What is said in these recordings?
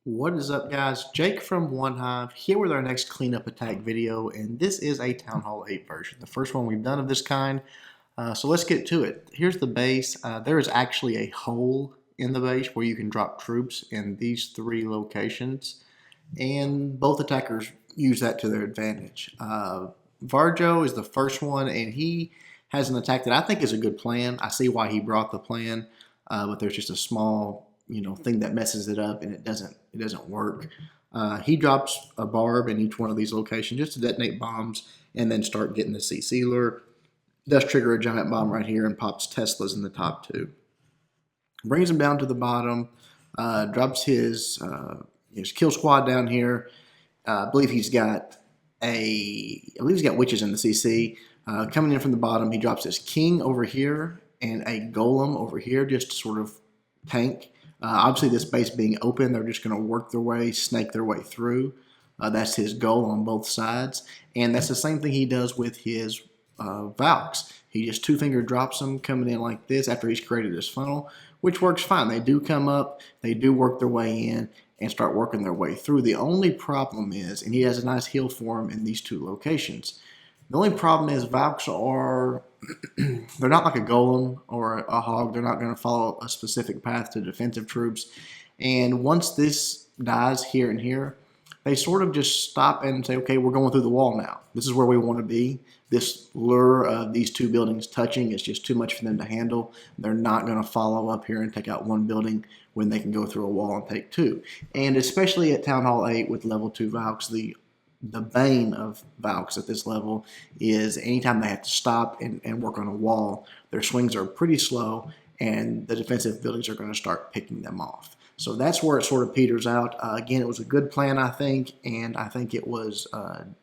What is up, guys? Jake from One Hive here with our next cleanup attack video, and this is a Town Hall 8 version, the first one we've done of this kind. So let's get to it. Here's the base. There is actually a hole in the base where you can drop troops in these three locations, and both attackers use that to their advantage. Varjo is the first one, and he has an attack that I think is a good plan. I see why he brought the plan, but there's just a small thing that messes it up, and it doesn't work. He drops a barb in each one of these locations just to detonate bombs and then start getting the CC lure. Does trigger a giant bomb right here and pops Teslas in the top two. Brings him down to the bottom. Drops his kill squad down here. I believe he's got witches in the CC. Coming in from the bottom, he drops his king over here and a golem over here just to sort of tank. Obviously, this base being open, they're just going to work their way, snake their way through. That's his goal on both sides. And that's the same thing he does with his Valks. He just two-finger drops them coming in like this after he's created his funnel, which works fine. They do come up, they do work their way in, and start working their way through. The only problem is, and he has a nice heal for him in these two locations, the only problem is Valks are, they're not like a golem or a hog. They're not going to follow a specific path to defensive troops. And once this dies here and here, they sort of just stop and say, okay, we're going through the wall now. This is where we want to be. This lure of these two buildings touching is just too much for them to handle. They're not going to follow up here and take out one building when they can go through a wall and take two. And especially at Town Hall 8 with level 2 Valks, the bane of Valks at this level is anytime they have to stop and work on a wall, their swings are pretty slow and the defensive buildings are going to start picking them off. So that's where it sort of peters out. Again, it was a good plan, I think, and I think it was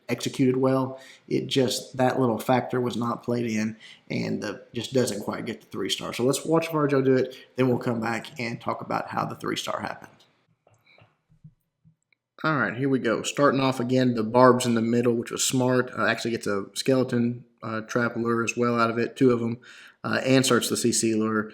executed well. It just, that little factor was not played in and just doesn't quite get the 3-star. So let's watch Varjo do it, then we'll come back and talk about how the 3-star happened. All right, here we go. Starting off again, the barbs in the middle, which was smart. Actually gets a skeleton trap lure as well out of it, 2 of them, and starts the CC lure.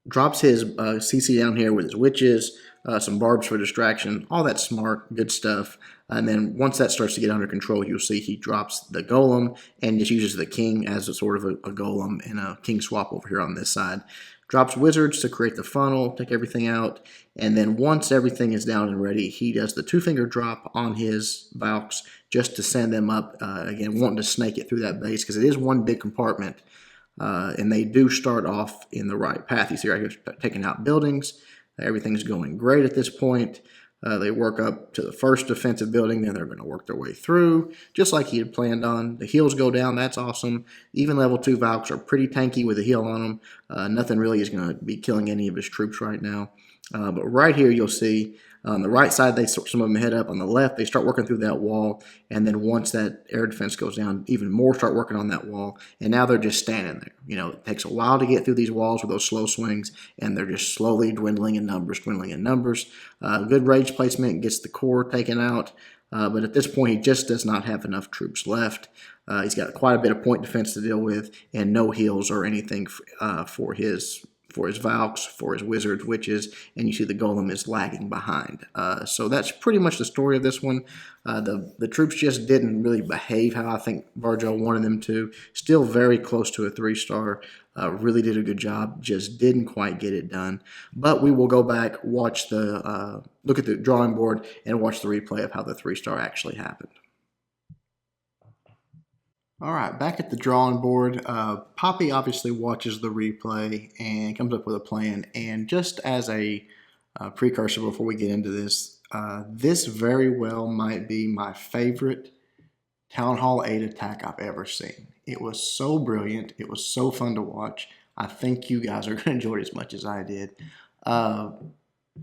Drops his CC down here with his witches, some barbs for distraction, all that smart, good stuff. And then once that starts to get under control, you'll see he drops the golem and just uses the king as a sort of a golem and a king swap over here on this side. Drops wizards to create the funnel, take everything out, and then once everything is down and ready, he does the 2-finger drop on his Valks just to send them up, again, wanting to snake it through that base because it is one big compartment, and they do start off in the right path. You see right here, taking out buildings. Everything's going great at this point. They work up to the first defensive building, then they're going to work their way through, just like he had planned on. The heals go down, that's awesome. Even level 2 Valks are pretty tanky with a heal on them. Nothing really is going to be killing any of his troops right now. But right here you'll see on the right side, some of them head up. On the left, they start working through that wall. And then once that air defense goes down, even more start working on that wall. And now they're just standing there. You know, it takes a while to get through these walls with those slow swings. And they're just slowly dwindling in numbers, good rage placement gets the core taken out. But at this point, he just does not have enough troops left. He's got quite a bit of point defense to deal with and no heals or anything for his Valks, for his wizards, witches, and you see the golem is lagging behind. So that's pretty much the story of this one. The troops just didn't really behave how I think Varjo wanted them to. Still very close to a 3-star. Really did a good job, just didn't quite get it done. But we will go back, watch look at the drawing board, and watch the replay of how the 3-star actually happened. All right, back at the drawing board, Poppy obviously watches the replay and comes up with a plan. And just as a precursor before we get into this, this very well might be my favorite Town Hall 8 attack I've ever seen. It was so brilliant. It was so fun to watch. I think you guys are going to enjoy it as much as I did.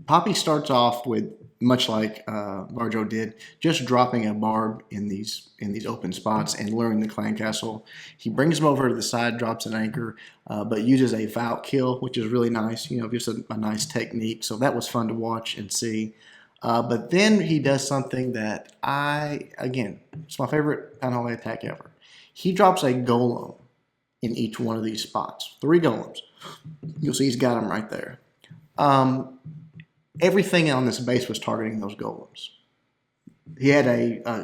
Poppy starts off with, much like Varjo did, just dropping a barb in these open spots and luring the clan castle. He brings them over to the side, drops an anchor, but uses a Valk kill, which is really nice. You know, just a nice technique. So that was fun to watch and see. But then he does something that again, it's my favorite Town Hall attack ever. He drops a golem in each one of these spots. 3 golems. You'll see he's got them right there. everything on this base was targeting those golems. He had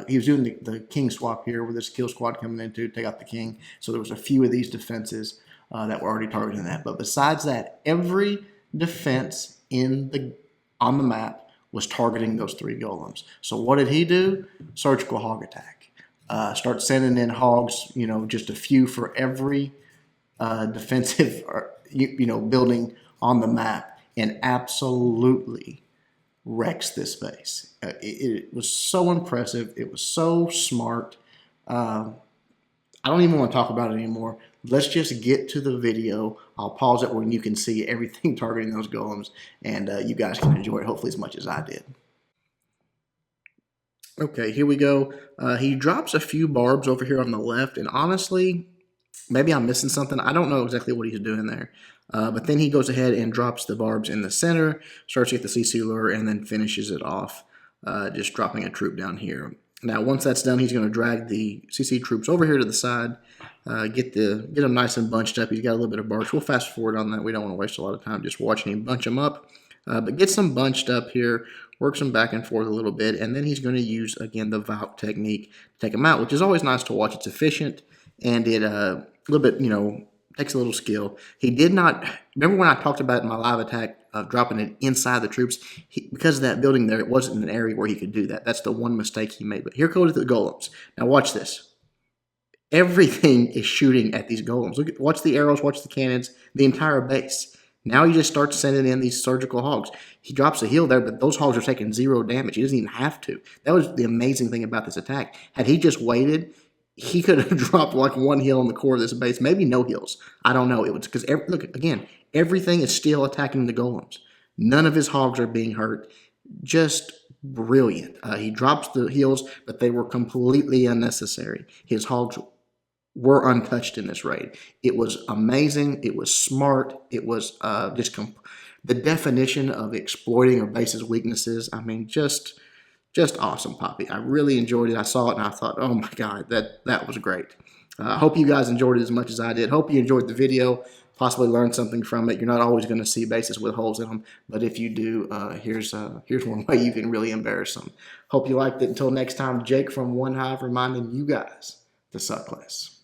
he was doing the king swap here with this kill squad coming in to take out the king. So there was a few of these defenses that were already targeting that. But besides that, every defense on the map was targeting those 3 golems. So what did he do? Surgical hog attack. Start sending in hogs, just a few for every defensive building on the map, and absolutely wrecks this base. It was so impressive. It was so smart. I don't even want to talk about it anymore. Let's just get to the video. I'll pause it when you can see everything targeting those golems, and you guys can enjoy it hopefully as much as I did. Okay, here we go. He drops a few barbs over here on the left, and honestly, maybe I'm missing something. I don't know exactly what he's doing there. But then he goes ahead and drops the barbs in the center, starts to get the CC lure, and then finishes it off, just dropping a troop down here. Now, once that's done, he's going to drag the CC troops over here to the side, get them nice and bunched up. He's got a little bit of barks. We'll fast forward on that. We don't want to waste a lot of time just watching him bunch them up. But gets them bunched up here, works them back and forth a little bit, and then he's going to use, again, the Valk technique to take them out, which is always nice to watch. It's efficient, and it a little bit, takes a little skill. He did not, remember when I talked about in my live attack of dropping it inside the troops? Because of that building there, it wasn't an area where he could do that. That's the one mistake he made. But here goes the golems. Now watch this. Everything is shooting at these golems. Watch the arrows, watch the cannons, the entire base. Now he just starts sending in these surgical hogs. He drops a heal there, but those hogs are taking 0 damage. He doesn't even have to. That was the amazing thing about this attack. Had he just waited, he could have dropped like 1 heal on the core of this base, maybe no heals. I don't know. It was because, look, again, everything is still attacking the golems. None of his hogs are being hurt. Just brilliant. He drops the heals, but they were completely unnecessary. His hogs were untouched in this raid. It was amazing. It was smart. It was the definition of exploiting a base's weaknesses. I mean, just awesome, Poppy. I really enjoyed it. I saw it and I thought, oh my God, that was great. I hope you guys enjoyed it as much as I did. Hope you enjoyed the video, possibly learned something from it. You're not always going to see bases with holes in them, but if you do, here's one way you can really embarrass them. Hope you liked it. Until next time, Jake from One Hive reminding you guys to suck less.